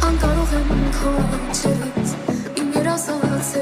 Անկարող եմ քո չերից իմ երազած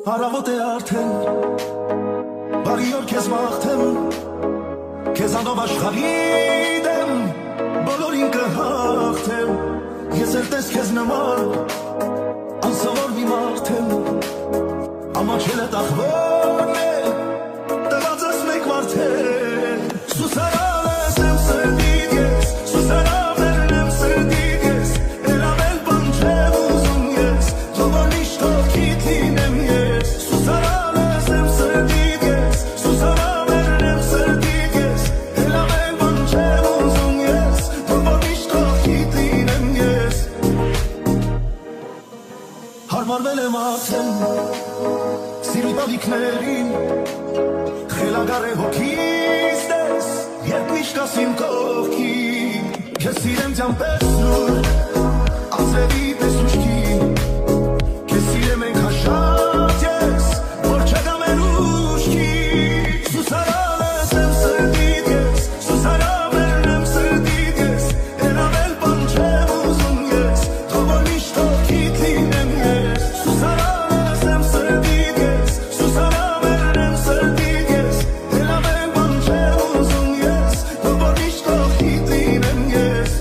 Հարավոտ է արդեն, բարի օր քեզ մաղթեմ, քեզանով աշխարհի դեմ, բոլորին կհաղթեմ, ես էլ տես քեզ նման, անսովոր մի մարդ եմ, ամաչել է տախվորն է, տված ես մեկ մարդեն, սուսարան ես եմ սրտիդ ես, սուսարաններն եմ սրտիդ ես, էլ ավել բան չեմ ուզում ես, թող որ միշտ ովքիդ լինեմ ես, սուսարան ես եմ սրտիդ ես, սուսարաններն եմ սրտիդ ես, էլ ավել բան չեմ ուզում ես, թող որ միշտ ովքիդ լինեմ ես, հարմարվել եմ արդեն, սիրուտ ալիքներին, խելագար է հոգիս դես, երբ միշտ ասիմ կողքին, քեզ սիրեմ ձյան պես նոր, անձրևի պես ուշքին, քեզ սիրեմ ենք հաշատ ես, որ չգամ են ուշքին, սուսարան ես եմ սրտիդ ես, սուսարաններն եմ սրտիդ ես, էլ ավել բան չեմ ուզում ես, թող որ միշտ ովքիդ լինեմ ես, սուսարան ես եմ սրտիդ ես, սուսարաններն եմ սրտիդ ես, էլ ավել բան չեմ ուզում ես, թող որ միշտ ովքիդ լինեմ ես,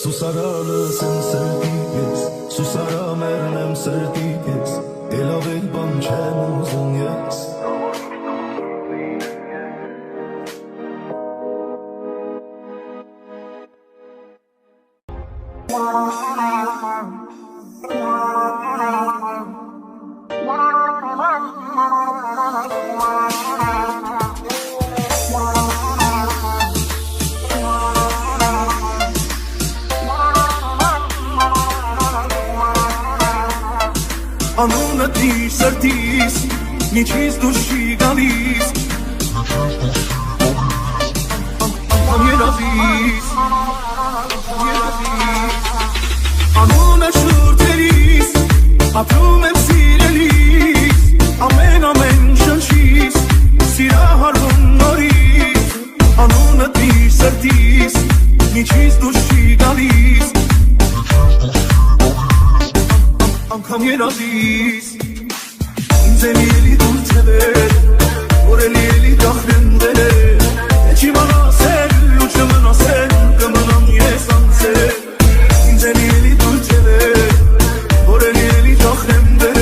սուսարանս եմ սրտիդ ես, սուսարաններն եմ սրտիդ ես, էլ ավել բան չեմ ուզում ես, անունդ մի սրտիս, միջից դուրս չի գալիս, անգամ երազիս, անունը շուրթերիս, ապրում եմ սիրելիս, ամեն շնչիս, սիրահարվում նորից, անունդ մի սրտիս, միջից դուրս չի գալիս, անգամ երազիս, ինձ էլի էլի դուր թևեր, որ էլի դախրեն դերեր, էջի մանասել ու չմնասել, կմնամ ես անցել, ինձ էլի դուր թևեր, որ էլի դախրեն դերեր,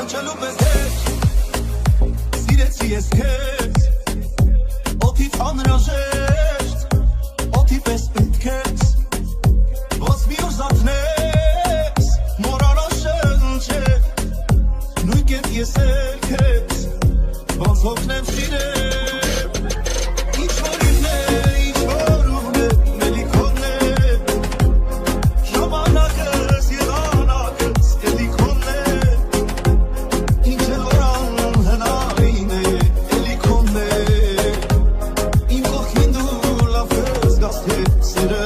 Աչալու պես հետ Սիրեցի ես քեզ Օդից անհրաժեշտ Օդի պես պետք ես Ոնց մի օր զարթնես Մոռանալ շնչե Նույն կերպ ես էլ քեզ Ոնց հոգնեմ սիրեմ Ինչ որ իմն է, ինչ որ ուղն է Մելի քոնն է Ժամանակս, եղանակս Էլի քոնն է Ինչ էլ որ անհնարին է Էլի քոնն է Իմ կողքին դու լավ ես գաս թե սերը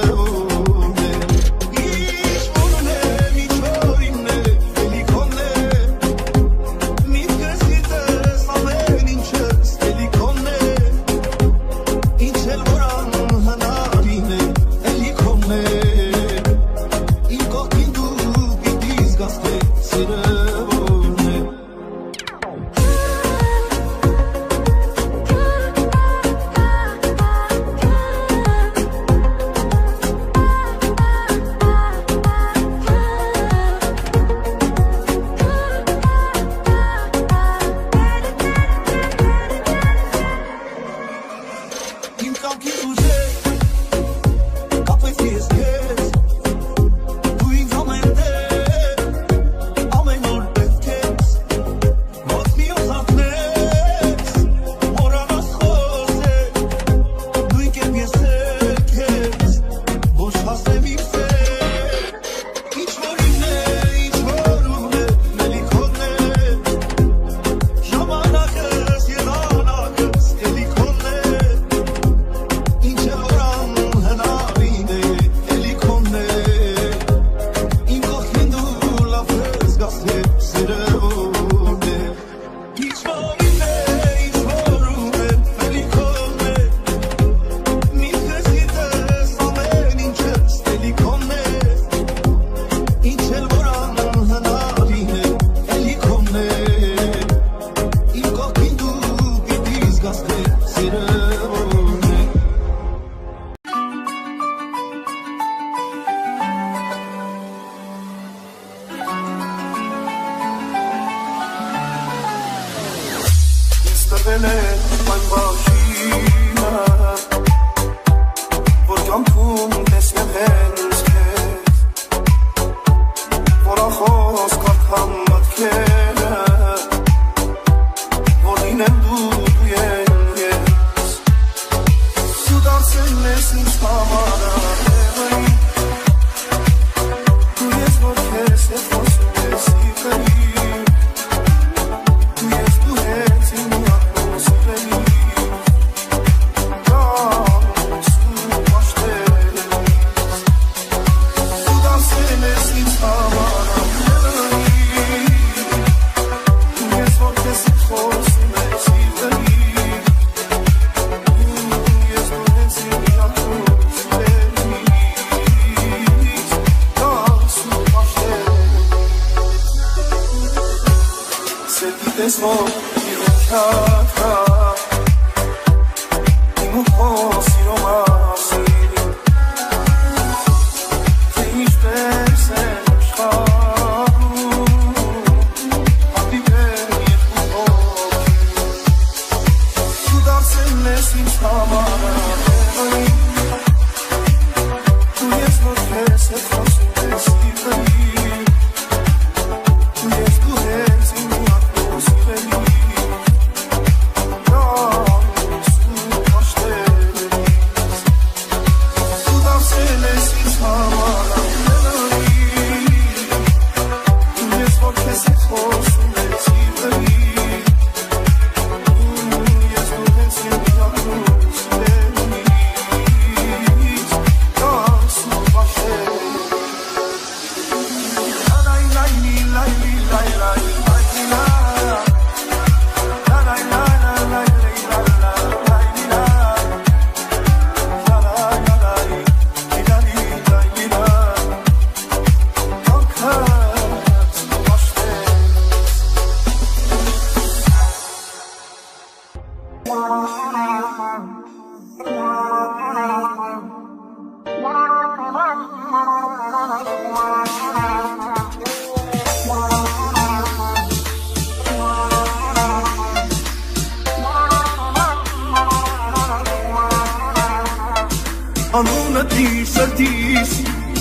անունդ սրտիս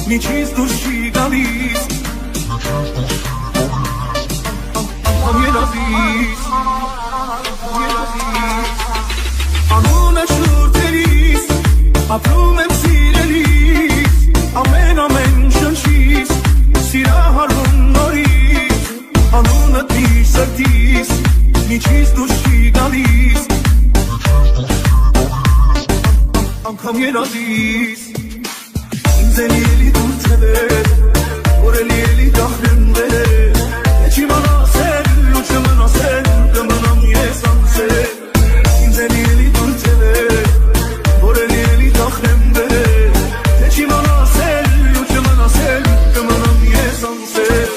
միջից դուրս չի գալիս անգամ երազիս անունը շուրթերիս ապրում եմ սիրելիս ամեն շնչիս սիրահարվում նորից անունդ սրտիս միջից դուրս չի գալիս անգամ երազիս ինձ էլի դու թվեր որ էլի դախրեմ վեր չի մնասել ու չմնասել կմնամ ես անցել ինձ էլի դու թվեր որ էլի դախրեմ վեր չի մնասել ու չմնասել կմնամ ես անցել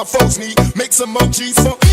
folks need. Make some more G's for